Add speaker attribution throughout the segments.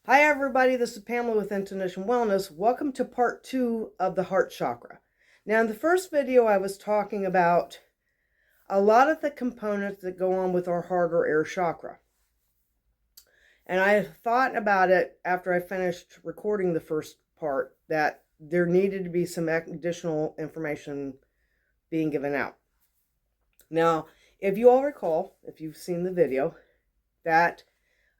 Speaker 1: Hi everybody, this is Pamela with InTune-ition Wellness. Welcome to part 2 of the heart chakra. Now in the first video I was talking about a lot of the components that go on with our heart or air chakra. And I thought about it after I finished recording the first part that there needed to be some additional information being given out. Now, if you all recall, if you've seen the video, that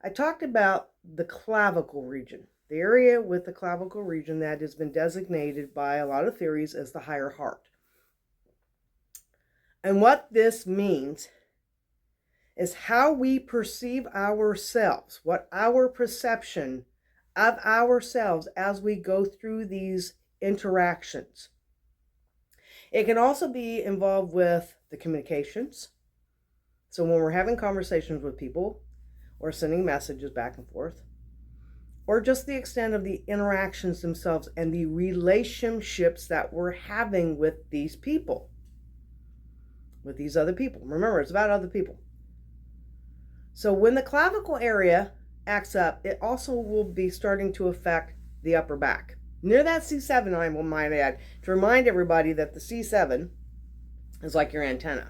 Speaker 1: I talked about the clavicle region, the area with the clavicle region that has been designated by a lot of theories as the higher heart. And what this means is how we perceive ourselves, what our perception of ourselves as we go through these interactions. It can also be involved with the communications. So when we're having conversations with people, or sending messages back and forth, or just the extent of the interactions themselves and the relationships that we're having with these people, with these other people. Remember, it's about other people. So when the clavicle area acts up, it also will be starting to affect the upper back. Near that C7, I might add, to remind everybody that the C7 is like your antenna.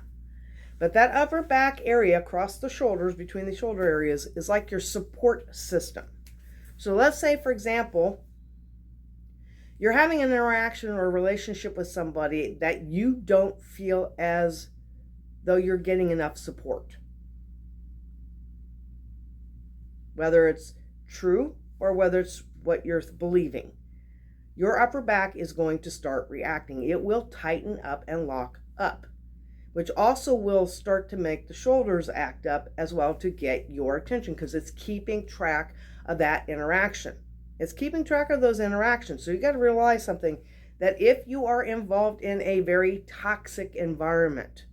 Speaker 1: But that upper back area across the shoulders, between the shoulder areas, is like your support system. So let's say, for example, you're having an interaction or a relationship with somebody that you don't feel as though you're getting enough support. Whether it's true or whether it's what you're believing. Your upper back is going to start reacting. It will tighten up and lock up, which also will start to make the shoulders act up as well to get your attention, because it's keeping track of that interaction. It's keeping track of those interactions. So you got to realize something, that if you are involved in a very toxic environment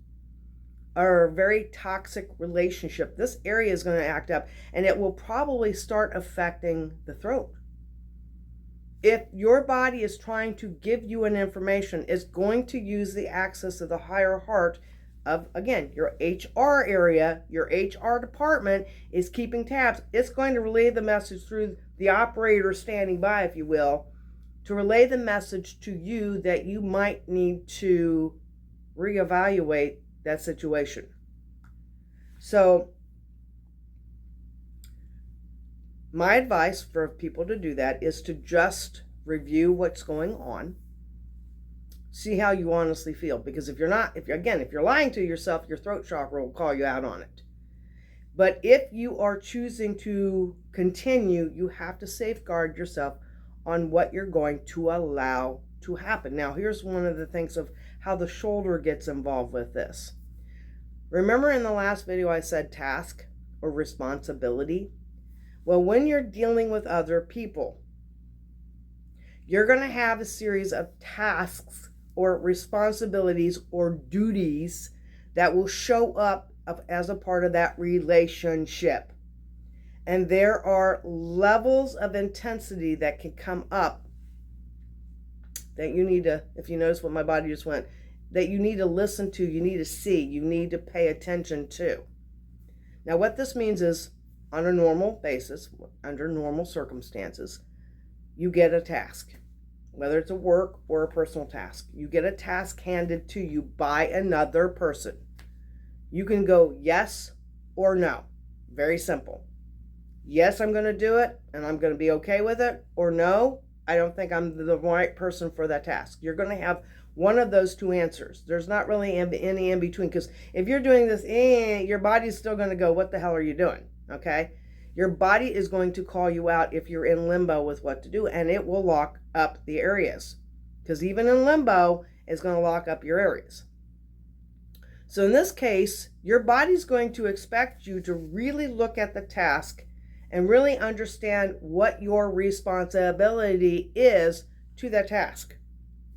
Speaker 1: or a very toxic relationship, this area is going to act up and it will probably start affecting the throat. If your body is trying to give you an information, it's going to use the axis of the higher heart of, again, your HR area, your HR department is keeping tabs. It's going to relay the message through the operator standing by, if you will, to relay the message to you that you might need to reevaluate that situation. So my advice for people to do that is to just review what's going on. See how you honestly feel. Because if you're lying to yourself, your throat chakra will call you out on it. But if you are choosing to continue, you have to safeguard yourself on what you're going to allow to happen. Now, here's one of the things of how the shoulder gets involved with this. Remember in the last video I said task or responsibility? Well, when you're dealing with other people, you're going to have a series of tasks or responsibilities or duties that will show up as a part of that relationship. And there are levels of intensity that can come up that you need to, if you notice what my body just went, that you need to listen to, you need to see, you need to pay attention to. Now, what this means is, on a normal basis, under normal circumstances, you get a task, whether it's a work or a personal task. You get a task handed to you by another person. You can go yes or no. Very simple. Yes, I'm going to do it and I'm going to be okay with it. Or no, I don't think I'm the right person for that task. You're going to have one of those two answers. There's not really any in between, because if you're doing this, your body's still going to go, what the hell are you doing? Okay, your body is going to call you out if you're in limbo with what to do, and it will lock up the areas, because even in limbo, it's going to lock up your areas. So in this case, your body's going to expect you to really look at the task and really understand what your responsibility is to that task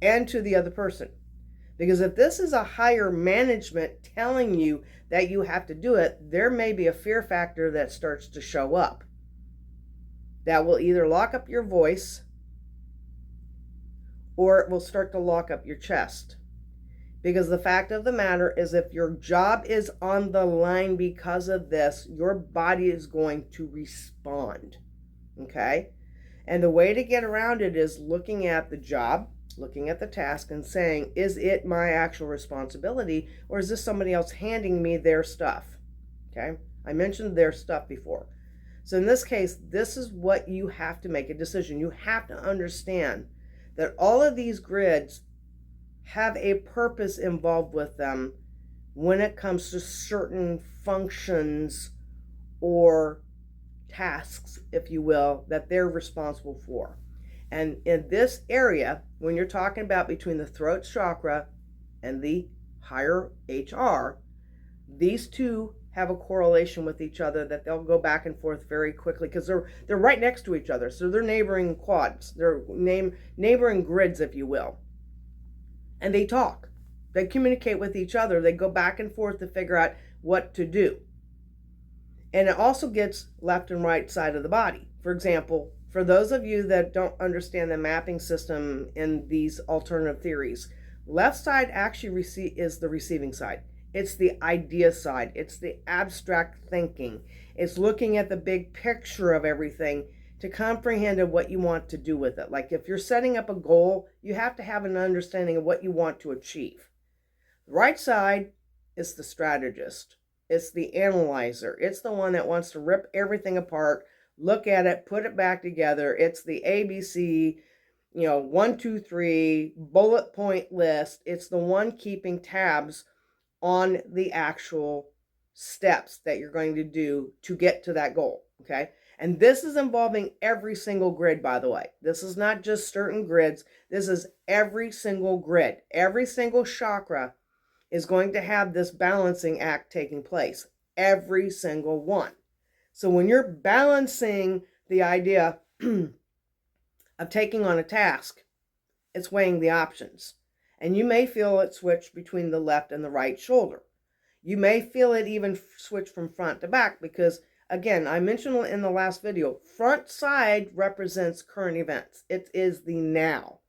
Speaker 1: and to the other person. Because if this is a higher management telling you that you have to do it, there may be a fear factor that starts to show up that will either lock up your voice or it will start to lock up your chest. Because the fact of the matter is, if your job is on the line because of this, your body is going to respond. Okay? And the way to get around it is looking at the job, looking at the task, and saying, is it my actual responsibility, or is this somebody else handing me their stuff? Okay? I mentioned their stuff before. So in this case, this is what you have to make a decision. You have to understand that all of these grids have a purpose involved with them when it comes to certain functions or tasks, if you will, that they're responsible for. And in this area, when you're talking about between the throat chakra and the higher HR, these two have a correlation with each other that they'll go back and forth very quickly because they're right next to each other. So they're neighboring quads. They're neighboring grids, if you will. And they talk. They communicate with each other. They go back and forth to figure out what to do. And it also gets left and right side of the body. For example, for those of you that don't understand the mapping system in these alternative theories, left side actually is the receiving side. It's the idea side. It's the abstract thinking. It's looking at the big picture of everything to comprehend what you want to do with it. Like if you're setting up a goal, you have to have an understanding of what you want to achieve. The right side is the strategist. It's the analyzer. It's the one that wants to rip everything apart, look at it, put it back together. It's the ABC, 1, 2, 3, bullet point list. It's the one keeping tabs on the actual steps that you're going to do to get to that goal, okay? And this is involving every single grid, by the way. This is not just certain grids. This is every single grid. Every single chakra is going to have this balancing act taking place. Every single one. So when you're balancing the idea of taking on a task, it's weighing the options. And you may feel it switch between the left and the right shoulder. You may feel it even switch from front to back because, again, I mentioned in the last video, front side represents current events. It is the now.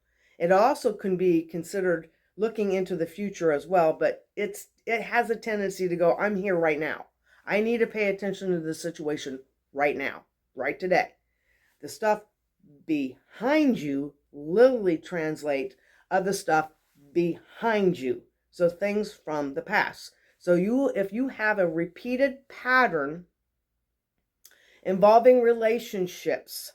Speaker 1: It also can be considered looking into the future as well, but it has a tendency to go, I'm here right now. I need to pay attention to the situation right now, right today. The stuff behind you literally translate of the stuff behind you. So things from the past. So if you have a repeated pattern involving relationships,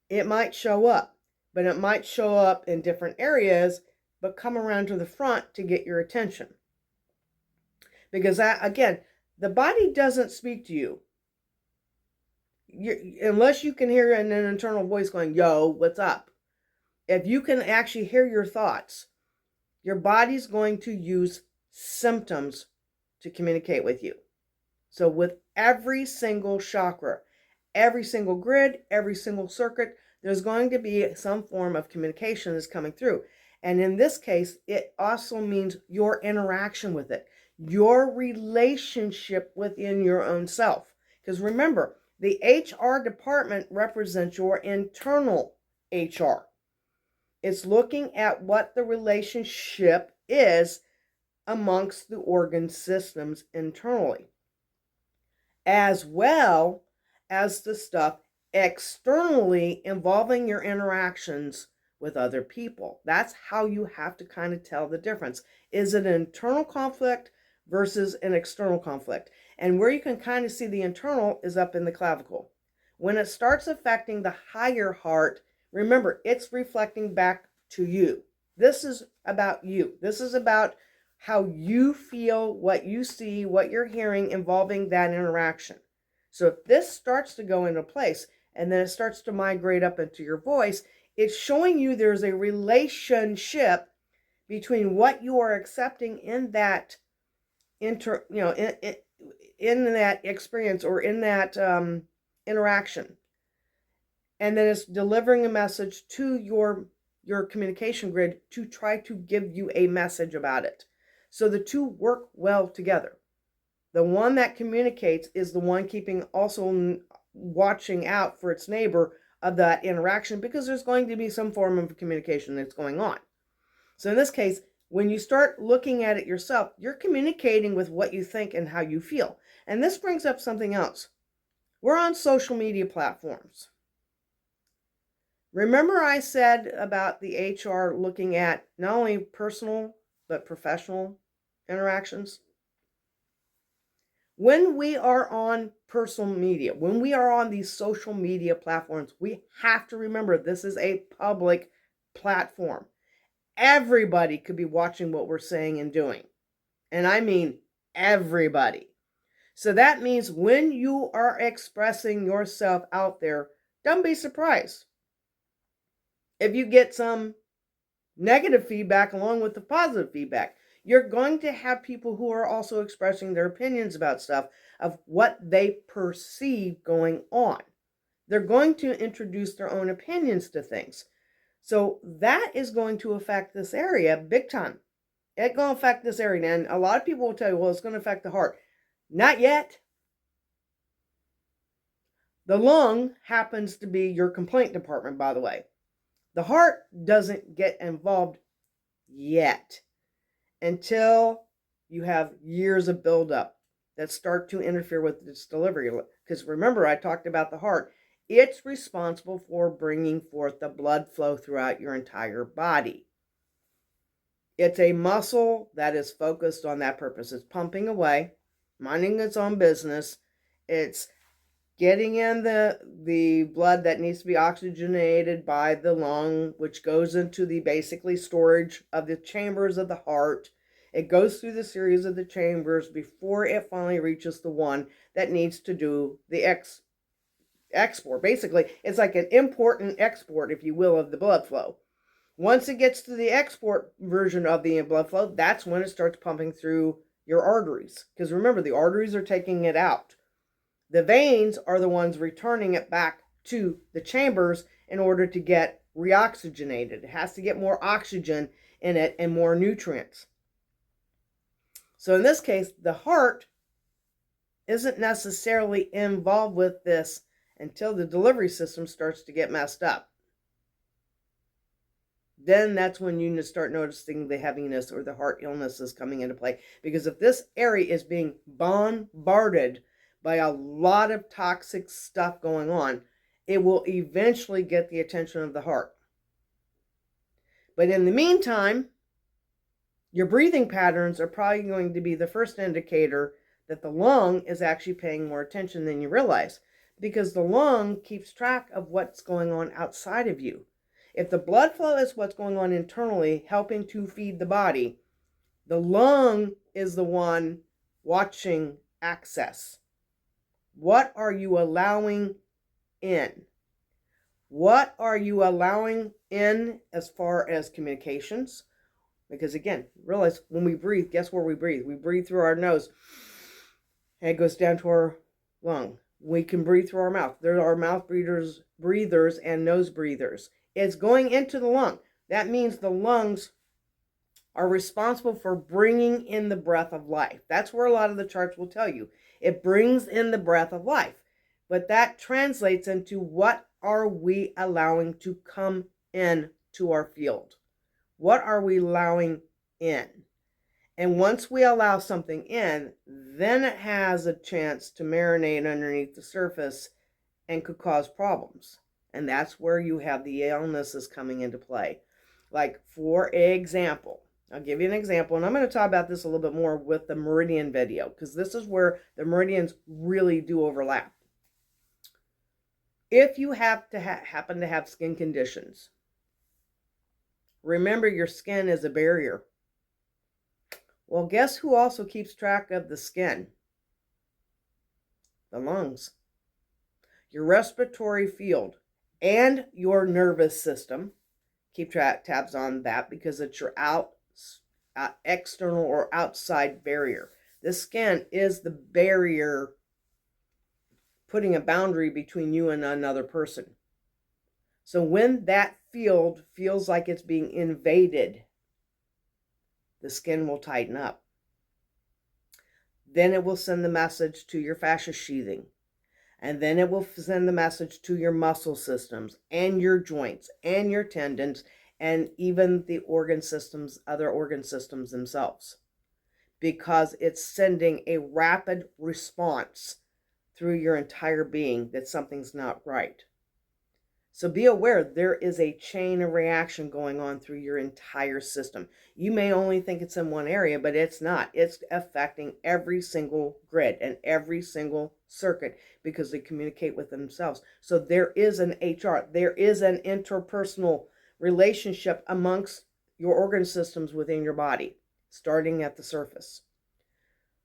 Speaker 1: it might show up, but it might show up in different areas, but come around to the front to get your attention. Because that, again, the body doesn't speak to you. Unless you can hear an internal voice going, yo, what's up? If you can actually hear your thoughts, your body's going to use symptoms to communicate with you. So with every single chakra, every single grid, every single circuit, there's going to be some form of communication that's coming through. And in this case, it also means your interaction with it, your relationship within your own self. Because remember, the HR department represents your internal HR. It's looking at what the relationship is amongst the organ systems internally, as well as the stuff externally involving your interactions with other people. That's how you have to kind of tell the difference. Is it an internal conflict versus an external conflict? And where you can kind of see the internal is up in the clavicle. When it starts affecting the higher heart, remember, it's reflecting back to you. This is about you. This is about how you feel, what you see, what you're hearing involving that interaction. So if this starts to go into place and then it starts to migrate up into your voice, it's showing you there's a relationship between what you are accepting in that in that experience or in that interaction, and then it's delivering a message to your communication grid to try to give you a message about it. So the two work well together. The one that communicates is the one keeping also watching out for its neighbor of that interaction, because there's going to be some form of communication that's going on. So in this case, when you start looking at it yourself, you're communicating with what you think and how you feel. And this brings up something else. We're on social media platforms. Remember I said about the HR looking at not only personal but professional interactions? When we are on personal media, when we are on these social media platforms, we have to remember this is a public platform. Everybody could be watching what we're saying and doing. And I mean everybody. So that means when you are expressing yourself out there, don't be surprised if you get some negative feedback along with the positive feedback. You're going to have people who are also expressing their opinions about stuff of what they perceive going on. They're going to introduce their own opinions to things. So that is going to affect this area big time. It's going to affect this area. And a lot of people will tell you, well, it's going to affect the heart. Not yet. The lung happens to be your complaint department, by the way. The heart doesn't get involved yet until you have years of buildup that start to interfere with its delivery. Because remember, I talked about the heart. It's responsible for bringing forth the blood flow throughout your entire body. It's a muscle that is focused on that purpose. It's pumping away, minding its own business. It's getting in the blood that needs to be oxygenated by the lung, which goes into the basically storage of the chambers of the heart. It goes through the series of the chambers before it finally reaches the one that needs to do the export. Basically, it's like an import and export, if you will, of the blood flow. Once it gets to the export version of the blood flow, that's when it starts pumping through your arteries. Because remember, the arteries are taking it out. The veins are the ones returning it back to the chambers in order to get reoxygenated. It has to get more oxygen in it and more nutrients. So in this case, the heart isn't necessarily involved with this until the delivery system starts to get messed up. Then that's when you start noticing the heaviness or the heart illness is coming into play. Because if this area is being bombarded by a lot of toxic stuff going on, it will eventually get the attention of the heart. But in the meantime, your breathing patterns are probably going to be the first indicator that the lung is actually paying more attention than you realize, because the lung keeps track of what's going on outside of you. If the blood flow is what's going on internally, helping to feed the body, the lung is the one watching access. What are you allowing in? What are you allowing in as far as communications? Because again, realize when we breathe, guess where we breathe? We breathe through our nose and it goes down to our lung. We can breathe through our mouth. There are mouth breathers and nose breathers. It's going into the lung. That means the lungs are responsible for bringing in the breath of life. That's where a lot of the charts will tell you. It brings in the breath of life. But that translates into what are we allowing to come in to our field? What are we allowing in? And once we allow something in, then it has a chance to marinate underneath the surface and could cause problems. And that's where you have the illnesses coming into play. Like, for example, I'll give you an example, and I'm going to talk about this a little bit more with the meridian video, because this is where the meridians really do overlap. If you have to happen to have skin conditions, remember your skin is a barrier. Well, guess who also keeps track of the skin? The lungs. Your respiratory field and your nervous system. Keep tabs on that because it's your external or outside barrier. The skin is the barrier putting a boundary between you and another person. So when that field feels like it's being invaded, the skin will tighten up. Then it will send the message to your fascia sheathing. And then it will send the message to your muscle systems and your joints and your tendons and even the organ systems, other organ systems themselves. Because it's sending a rapid response through your entire being that something's not right. So be aware there is a chain of reaction going on through your entire system. You may only think it's in one area, but it's not. It's affecting every single grid and every single circuit because they communicate with themselves. So there is an HR, there is an interpersonal relationship amongst your organ systems within your body, starting at the surface.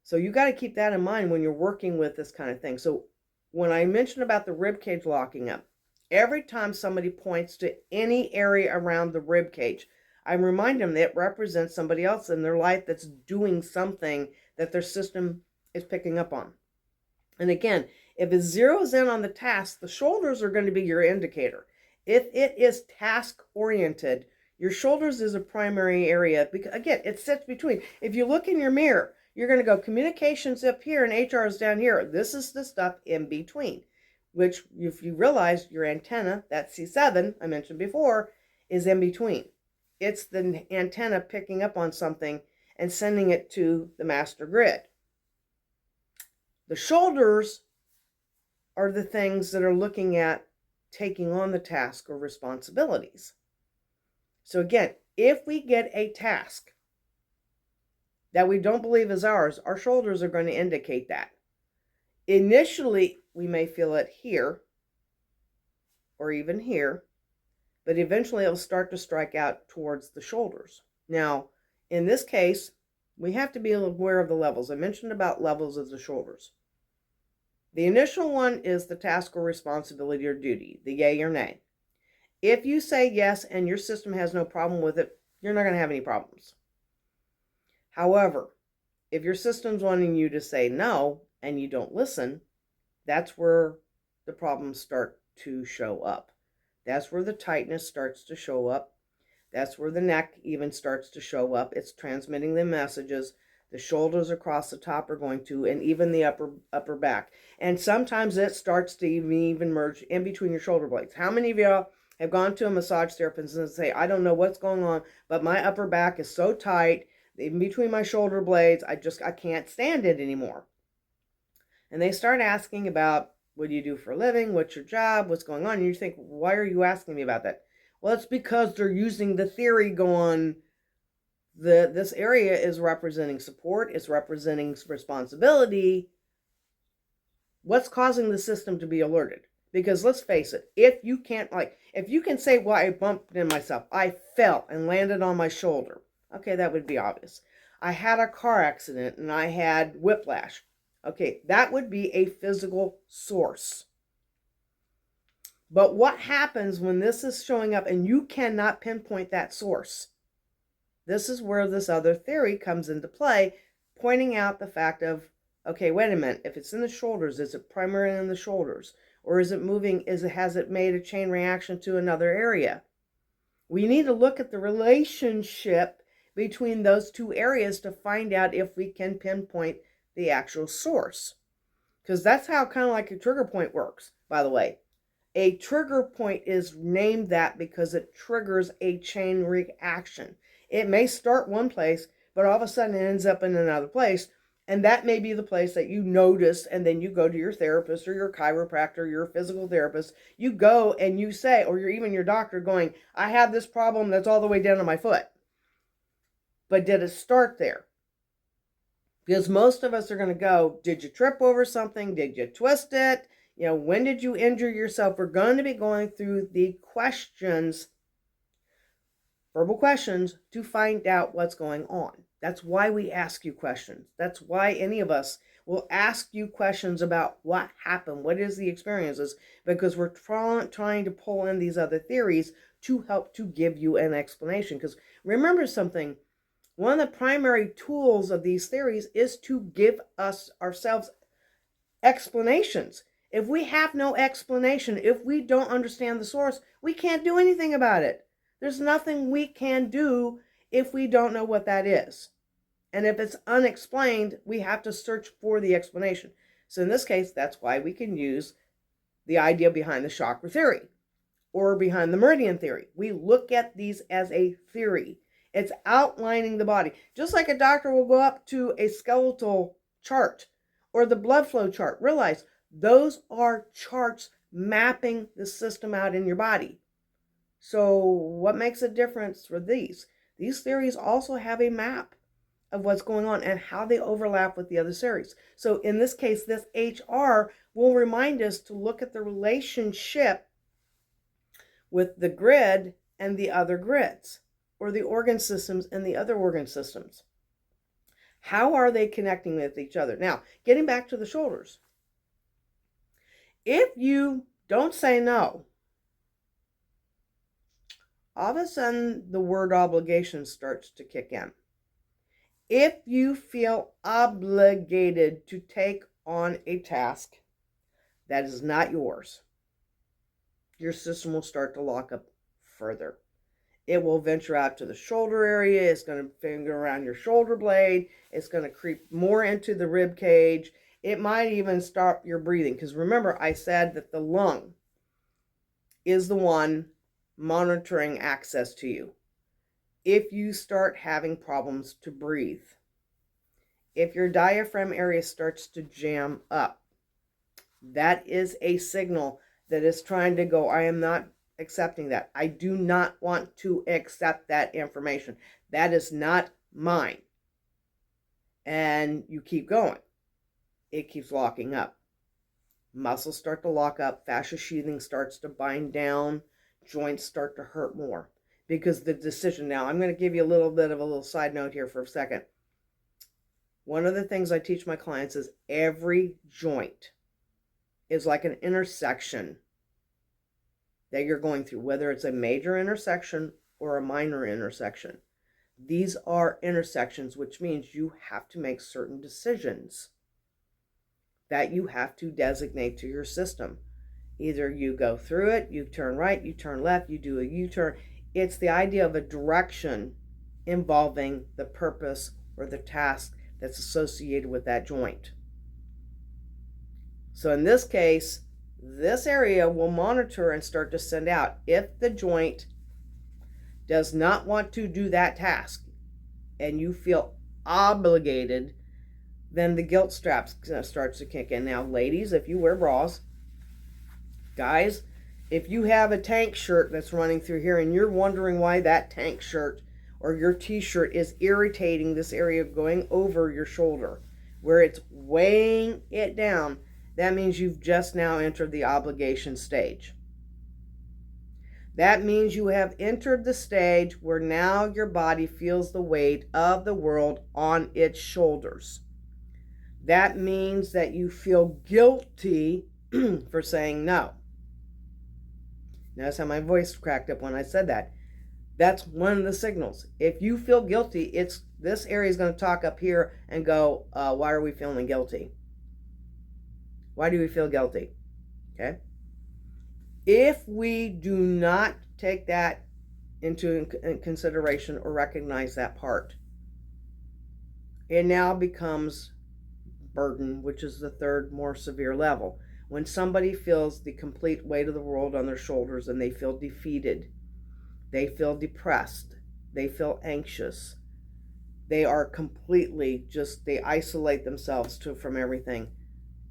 Speaker 1: So you got to keep that in mind when you're working with this kind of thing. So when I mentioned about the rib cage locking up, every time somebody points to any area around the rib cage, I remind them that it represents somebody else in their life that's doing something that their system is picking up on. And again, if it zeroes in on the task, the shoulders are going to be your indicator. If it is task oriented, your shoulders is a primary area because, again, it sits between. If you look in your mirror, you're going to go communications up here and HR is down here. This is the stuff in between, which if you realize your antenna, that C7 I mentioned before, is in between. It's the antenna picking up on something and sending it to the master grid. The shoulders are the things that are looking at taking on the task or responsibilities. So again, if we get a task that we don't believe is ours, our shoulders are going to indicate that. Initially, we may feel it here or even here, but eventually it'll start to strike out towards the shoulders. Now, in this case, we have to be aware of the levels. I mentioned about levels of the shoulders. The initial one is the task or responsibility or duty, the yay or nay. If you say yes and your system has no problem with it, you're not going to have any problems. However, if your system's wanting you to say no and you don't listen, that's where the problems start to show up. That's where the tightness starts to show up. That's where the neck even starts to show up. It's transmitting the messages. The shoulders across the top are going to, and even the upper back. And sometimes it starts to even merge in between your shoulder blades. How many of y'all have gone to a massage therapist and say, I don't know what's going on, but my upper back is so tight, in between my shoulder blades, I can't stand it anymore. And they start asking about, what do you do for a living? What's your job? What's going on? And you think, why are you asking me about that? Well, it's because they're using the theory going, this area is representing support, it's representing responsibility. What's causing the system to be alerted? Because let's face it, if you can say, well, I bumped into myself, I fell and landed on my shoulder. Okay, that would be obvious. I had a car accident and I had whiplash. Okay, that would be a physical source. But what happens when this is showing up and you cannot pinpoint that source? This is where this other theory comes into play, pointing out the fact of, okay, wait a minute, if it's in the shoulders, is it primarily in the shoulders? Or is it moving, has it made a chain reaction to another area? We need to look at the relationship between those two areas to find out if we can pinpoint the actual source. Because that's how kind of like a trigger point works, by the way. A trigger point is named that because it triggers a chain reaction. It may start one place, but all of a sudden it ends up in another place. And that may be the place that you notice, and then you go to your therapist or your chiropractor, your physical therapist. You go and you say, or you're even your doctor going, I have this problem that's all the way down to my foot. But did it start there? Because most of us are going to go, did you trip over something? Did you twist it? When did you injure yourself? We're going to be going through the questions, verbal questions, to find out what's going on. That's why we ask you questions. That's why any of us will ask you questions about what happened, what is the experiences, because we're trying to pull in these other theories to help to give you an explanation. Because remember something, one of the primary tools of these theories is to give us ourselves explanations. If we have no explanation, if we don't understand the source, we can't do anything about it. There's nothing we can do if we don't know what that is. And if it's unexplained, we have to search for the explanation. So in this case, that's why we can use the idea behind the chakra theory or behind the meridian theory. We look at these as a theory. It's outlining the body. Just like a doctor will go up to a skeletal chart or the blood flow chart. Realize Those are charts mapping the system out in your body. So what makes a difference for these? These theories also have a map of what's going on and how they overlap with the other series. So in this case, this HR will remind us to look at the relationship with the grid and the other grids, or the organ systems and the other organ systems. How are they connecting with each other? Now, getting back to the shoulders. If you don't say no, all of a sudden the word obligation starts to kick in. If you feel obligated to take on a task that is not yours, your system will start to lock up further. It will venture out to the shoulder area. It's going to finger around your shoulder blade. It's going to creep more into the rib cage. It might even stop your breathing. Because remember, I said that the lung is the one monitoring access to you. If you start having problems to breathe, if your diaphragm area starts to jam up, that is a signal that is trying to go, I am not accepting that. I do not want to accept that information. That is not mine. And you keep going. It keeps locking up. Muscles start to lock up. Fascia sheathing starts to bind down. Joints start to hurt more. Because the decision, now I'm going to give you a little bit of a little side note here for a second. One of the things I teach my clients is every joint is like an intersection that you're going through, whether it's a major intersection or a minor intersection. These are intersections, which means you have to make certain decisions that you have to designate to your system. Either you go through it, you turn right, you turn left, you do a U-turn. It's the idea of a direction involving the purpose or the task that's associated with that joint. So in this case, this area will monitor and start to send out. If the joint does not want to do that task and you feel obligated, then the guilt strap starts to kick in. Now, ladies, if you wear bras, guys, if you have a tank shirt that's running through here and you're wondering why that tank shirt or your t-shirt is irritating this area going over your shoulder, where it's weighing it down, that means you've just now entered the obligation stage. That means you have entered the stage where now your body feels the weight of the world on its shoulders. That means that you feel guilty for saying no. Notice how my voice cracked up when I said that. That's one of the signals. If you feel guilty, it's this area is going to talk up here and go, why are we feeling guilty? Why do we feel guilty? Okay. If we do not take that into consideration or recognize that part, it now becomes burden, which is the third more severe level. When somebody feels the complete weight of the world on their shoulders and they feel defeated, they feel depressed, they feel anxious, they are completely just, they isolate themselves from everything,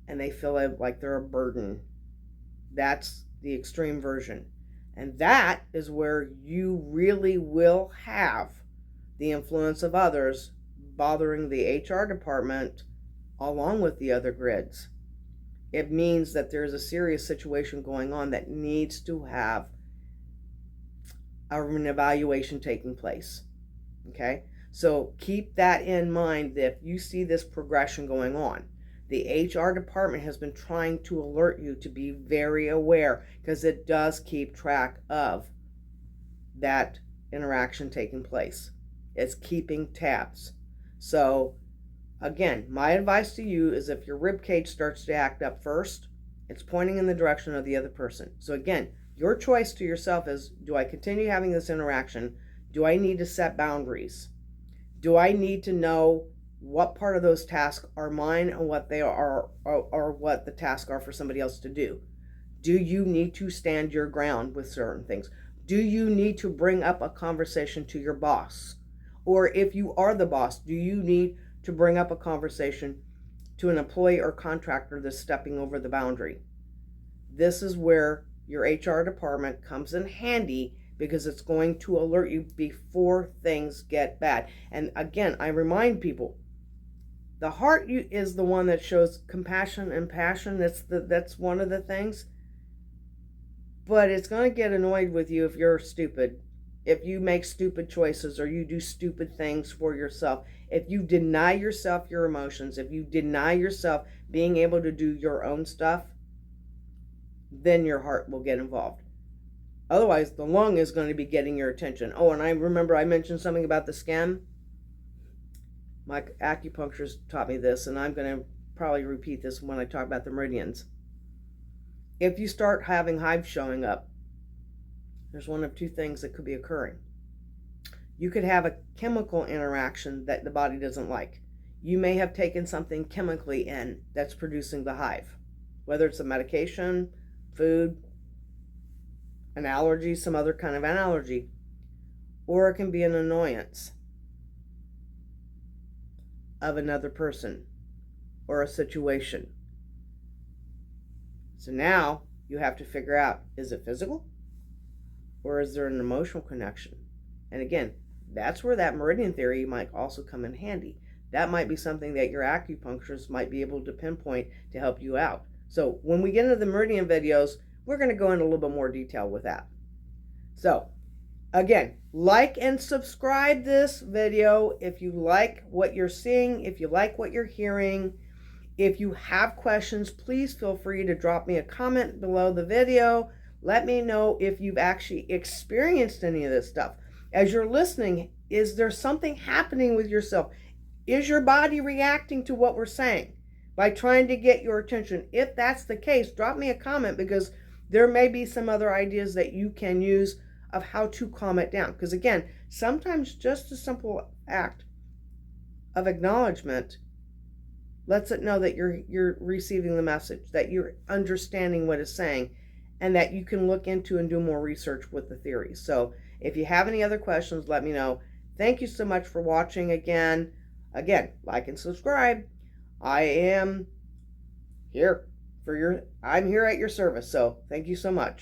Speaker 1: and they feel like they're a burden. That's the extreme version. And that is where you really will have the influence of others bothering the HR department along with the other grids. It means that there's a serious situation going on that needs to have an evaluation taking place. Okay? So keep that in mind, that if you see this progression going on, the HR department has been trying to alert you to be very aware, because it does keep track of that interaction taking place. It's keeping tabs. So again, my advice to you is if your rib cage starts to act up first, it's pointing in the direction of the other person. So again, your choice to yourself is, do I continue having this interaction? Do I need to set boundaries? Do I need to know what part of those tasks are mine and what they are, or what the tasks are for somebody else to do? Do you need to stand your ground with certain things? Do you need to bring up a conversation to your boss? Or if you are the boss, do you need to bring up a conversation to an employee or contractor that's stepping over the boundary. This is where your HR department comes in handy, because it's going to alert you before things get bad. And again, I remind people, the heart is the one that shows compassion and passion. That's one of the things. But it's going to get annoyed with you if you're stupid, if you make stupid choices, or you do stupid things for yourself. If you deny yourself your emotions, if you deny yourself being able to do your own stuff, then your heart will get involved. Otherwise, the lung is going to be getting your attention. Oh, and I remember I mentioned something about the skin. My acupuncturist taught me this, and I'm going to probably repeat this when I talk about the meridians. If you start having hives showing up, there's one of two things that could be occurring. You could have a chemical interaction that the body doesn't like. You may have taken something chemically in that's producing the hive, whether it's a medication, food, an allergy, some other kind of an allergy, or it can be an annoyance of another person or a situation. So now you have to figure out, is it physical or is there an emotional connection? And again, that's where that meridian theory might also come in handy. That might be something that your acupuncturist might be able to pinpoint to help you out. So when we get into the meridian videos, we're going to go into a little bit more detail with that. So again, like and subscribe this video if you like what you're seeing, if you like what you're hearing. If you have questions, please feel free to drop me a comment below the video. Let me know if you've actually experienced any of this stuff. As you're listening, is there something happening with yourself? Is your body reacting to what we're saying by trying to get your attention? If that's the case, drop me a comment, because there may be some other ideas that you can use of how to calm it down. Because again, sometimes just a simple act of acknowledgement lets it know that you're receiving the message, that you're understanding what it's saying, and that you can look into and do more research with the theories. So if you have any other questions, let me know. Thank you so much for watching again. Again, like and subscribe. I am here for I'm here at your service. So thank you so much.